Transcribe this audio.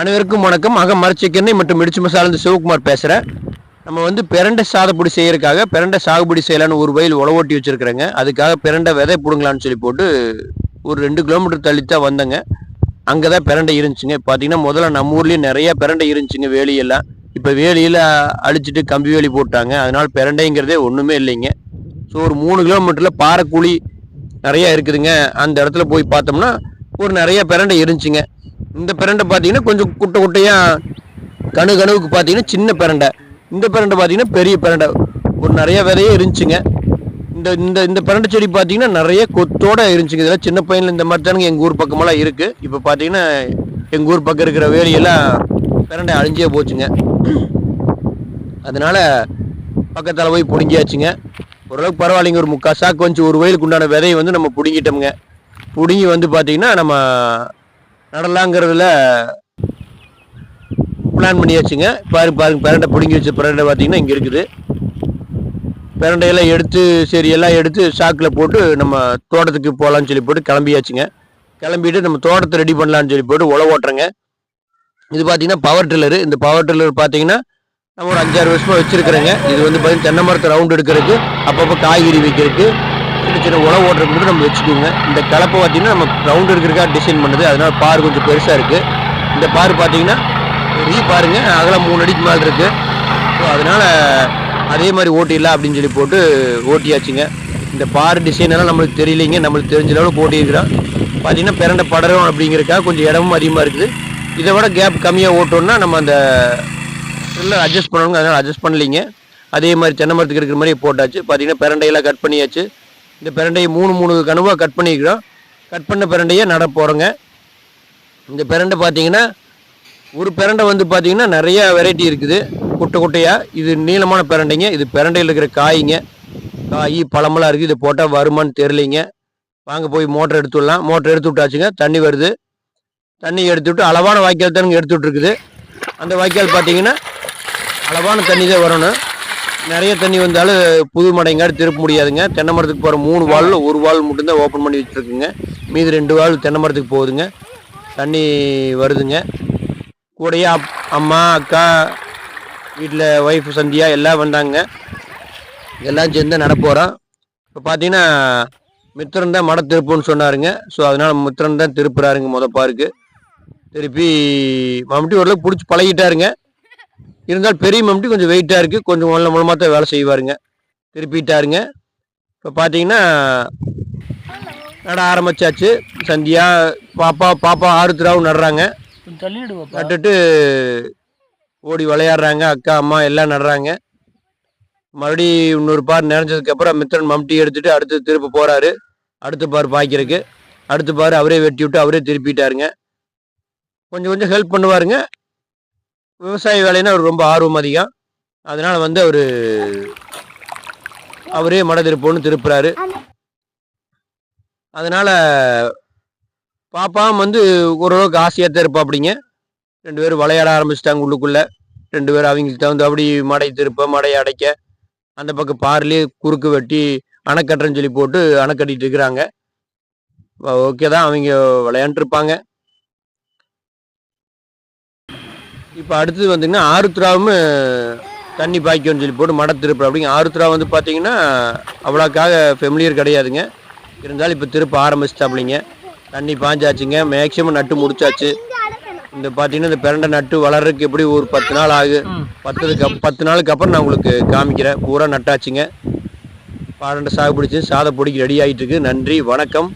அனைவருக்கும் வணக்கம். மரச்செக்கெண்ணெய் மற்றும் இடிச்சு மசாலா சிவகுமார் பேசுகிறேன். நம்ம வந்து பிரண்டை சாதப்பொடி செய்யறதுக்காக பிரண்டை சாகுபடி செய்யலான்னு ஒரு வயல் உழவோட்டி வச்சிருக்கிறேங்க. அதுக்காக பிரண்டை விதை பிடுங்கலான்னு சொல்லி போட்டு ஒரு 2 கிலோமீட்டர் தள்ளித்தான் வந்தேங்க. அங்கே தான் பிரண்டை இருந்துச்சுங்க. பார்த்தீங்கன்னா முதல்ல நம்ம ஊர்லேயும் நிறைய பிரண்டை இருந்துச்சுங்க வேலியெல்லாம். இப்போ வேலியில் அழிச்சிட்டு கம்பி வேலி போட்டாங்க. அதனால பிரண்டைங்கிறதே ஒன்றுமே இல்லைங்க. ஸோ ஒரு 3 கிலோமீட்டரில் பாறைக்குழி நிறையா இருக்குதுங்க. அந்த இடத்துல போய் பார்த்தோம்னா ஒரு நிறைய பிரண்டை இருந்துச்சுங்க. இந்த பிரண்டை பார்த்தீங்கன்னா கொஞ்சம் குட்டை குட்டையாக கணுவுக்கு பார்த்தீங்கன்னா சின்ன பிரண்டை. இந்த பிரண்டை பார்த்தீங்கன்னா பெரிய பிரண்டை. ஒரு நிறைய விதையே இருந்துச்சுங்க. இந்த இந்த இந்த பிரண்டை செடி பார்த்தீங்கன்னா நிறைய கொத்தோட இருந்துச்சுங்க. இதெல்லாம் சின்ன பையனில் இந்த மாதிரி தானுங்க எங்கள் ஊர் பக்கமெல்லாம் இருக்குது. இப்போ பார்த்தீங்கன்னா எங்கள் ஊர் பக்கம் இருக்கிற வேலியெல்லாம் பிரண்டை அழிஞ்சே போச்சுங்க. அதனால பக்கத்தில் போய் பிடுங்கியாச்சுங்க. ஓரளவுக்கு பரவாயில்லைங்க. ஒரு 3/4 சாக்கு வந்து ஒரு வயலுக்கு உண்டான விதையை வந்து நம்ம பிடுங்கிட்டோமுங்க. பிடுங்கி வந்து பார்த்தீங்கன்னா நம்ம நடலாங்கிறதுல பிளான் பண்ணியாச்சுங்க. பாருங்க பிரண்டை பிடுங்கி வச்ச பிரண்டை பார்த்தீங்கன்னா இங்கே இருக்குது. பிரண்டையெல்லாம் எடுத்து சரி எல்லாம் எடுத்து சாக்கில் போட்டு நம்ம தோட்டத்துக்கு போகலான்னு சொல்லி போட்டு கிளம்பியாச்சுங்க. கிளம்பிட்டு நம்ம தோட்டத்தை ரெடி பண்ணலான்னு சொல்லி போட்டு உழவு ஓட்டுறேங்க. இது பார்த்தீங்கன்னா பவர் டில்லரு. இந்த பவர் டில்லர் பார்த்தீங்கன்னா நம்ம ஒரு 5-6 வருஷமாக வச்சுருக்கிறேங்க. இது வந்து பார்த்தீங்கன்னா தென்னை மரத்தை ரவுண்ட் எடுக்கிறதுக்கு, அப்பப்போ காய்கறி வைக்கிறதுக்கு, சின்ன சின்ன உழவு ஓட்டுறதுக்கு மட்டும் நம்ம வச்சுக்கோங்க. இந்த கலப்பை பார்த்தீங்கன்னா நம்ம ரவுண்ட் எடுக்கிறதுக்காக டிசைன் பண்ணுது. அதனால பார் கொஞ்சம் பெருசாக இருக்குது. இந்த பார் பார்த்தீங்கன்னா பாருங்க அதெல்லாம் 3 அடிக்கு மேலே இருக்குது. ஸோ அதனால் அதே மாதிரி ஓட்டிடலாம் அப்படின்னு சொல்லி போட்டு ஓட்டியாச்சுங்க. இந்த பார் டிசைனெல்லாம் நம்மளுக்கு தெரியலைங்க. நம்மளுக்கு தெரிஞ்ச அளவுக்கு ஓட்டியிருக்கிறோம். பார்த்தீங்கன்னா பிரண்டை படரும் அப்படிங்கிறதுக்காக கொஞ்சம் இடமும் அதிகமாக இருக்குது. இதை விட கேப் கம்மியாக ஓட்டோம்னா நம்ம அந்த இல்லை அட்ஜஸ்ட் பண்ணணுங்க. அதனால் அட்ஜஸ்ட் பண்ணலிங்க. அதே மாதிரி தென்னை மரத்துக்கு இருக்கிற மாதிரி போட்டாச்சு. பார்த்தீங்கன்னா பிரண்டையெல்லாம் கட் பண்ணியாச்சு. இந்த பிரண்டையை 3 கணுவாக கட் பண்ணிக்கிறோம். கட் பண்ண பிரண்டையை நட போகிறோங்க. இந்த பிரண்டை பார்த்தீங்கன்னா ஒரு பிரண்டை வந்து பார்த்தீங்கன்னா நிறைய வெரைட்டி இருக்குது. குட்டை குட்டையாக இது நீளமான பிரண்டைங்க. இது பிரண்டையில் இருக்கிற காய்ங்க. காய் பழமெல்லாம் இருக்குது. இது போட்டால் வருமானு தெரியலைங்க. வாங்க போய் மோட்டர் எடுத்து விடலாம். மோட்டர் எடுத்து விட்டாச்சுங்க. தண்ணி வருது. தண்ணி எடுத்து விட்டு அளவான வாய்க்கால் தானுங்க எடுத்து விட்டுருக்குது. அந்த வாய்க்கால் பார்த்தீங்கன்னா அளவான தண்ணி தான் வரணும். நிறைய தண்ணி வந்தாலும் புது மடைங்காடு திருப்ப முடியாதுங்க. தென்னை மரத்துக்கு போகிற 3 வாலில் 1 வால் மட்டும்தான் ஓப்பன் பண்ணி வச்சுருக்குங்க. மீதி 2 வால் தென்னை மரத்துக்கு போகுதுங்க. தண்ணி வருதுங்க. கூடையே அம்மா அக்கா வீட்டில் ஒய்ஃப் சந்தியா எல்லாம் வந்தாங்க. எல்லாம் சேர்ந்து நட போகிறோம். இப்போ பார்த்தீங்கன்னா மித்திரன் தான் மடை திருப்புன்னு சொன்னாருங்க. ஸோ அதனால் மித்திரன் தான் திருப்புறாருங்க. பாருக்கு திருப்பி மம்முட்டி ஓரளவுக்கு பிடிச்சி பழகிட்டாருங்க. இருந்தாலும் பெரிய மம்முட்டி கொஞ்சம் வெயிட்டாக இருக்குது. கொஞ்சம் மூலமாக தான் வேலை செய்வாருங்க. திருப்பிட்டாருங்க. இப்போ பார்த்தீங்கன்னா நட ஆரம்பிச்சாச்சு. சந்தியா பாப்பா ஆறுத்திராவும் நடுறாங்க. நட்டுட்டு ஓடி விளையாடுறாங்க. அக்கா அம்மா எல்லாம் நடுறாங்க. மறுபடி இன்னொரு பார் நிறைஞ்சதுக்கப்புறம் மித்திரன் மம்முட்டி எடுத்துட்டு அடுத்து திருப்ப போகிறாரு. அடுத்த பார் பாய்க்கிறதுக்கு. அடுத்த பார் அவரே வெட்டி விட்டு அவரே திருப்பிட்டாருங்க. கொஞ்சம் ஹெல்ப் பண்ணுவாருங்க. விவசாய வேலைன்னா அவர் ரொம்ப ஆர்வம் அதிகம். அதனால் வந்து அவரே மடை திருப்போன்னு திருப்புறாரு. அதனால் பாப்பாவும் வந்து ஓரளவுக்கு ஆசையாக தான் இருப்பா. அப்படிங்க 2 பேரும் விளையாட ஆரம்பிச்சிட்டாங்க உள்ளுக்குள்ளே. 2 பேரும் அவங்களுக்கு தகுந்த அப்படி மடை திருப்ப மடையை அடைக்க அந்த பக்கம் பார்லேயே குறுக்கு வெட்டி அணை கட்டுறேன்னு சொல்லி போட்டு அணை கட்டிட்டு இருக்கிறாங்க. ஓகே தான், அவங்க விளையாண்டுருப்பாங்க. இப்போ அடுத்தது வந்துங்கன்னா ஆருத்ராவும் தண்ணி பாய்க்கும்னு சொல்லி போட்டு மடை திருப்பு அப்படிங்க. ஆருத்ரா வந்து பார்த்தீங்கன்னா அவ்வளோக்காக ஃபெமிலியர் கிடையாதுங்க. இருந்தாலும் இப்போ திருப்ப ஆரம்பிச்சிட்டாப்பிலிங்க. தண்ணி பாய்ஞ்சாச்சுங்க. மேக்சிமம் நட்டு முடிச்சாச்சு. இந்த பார்த்தீங்கன்னா இந்த பிரண்டை நட்டு வளர்றதுக்கு எப்படி ஒரு 10 நாள் ஆகும். 10 நாளுக்கு அப்புறம் நான் உங்களுக்கு காமிக்கிறேன். பூரா நட்டாச்சுங்க. பிரண்டை சாகுபிடிச்சு சாதப்பொடிக்கு ரெடி ஆகிட்டு இருக்கு. நன்றி, வணக்கம்.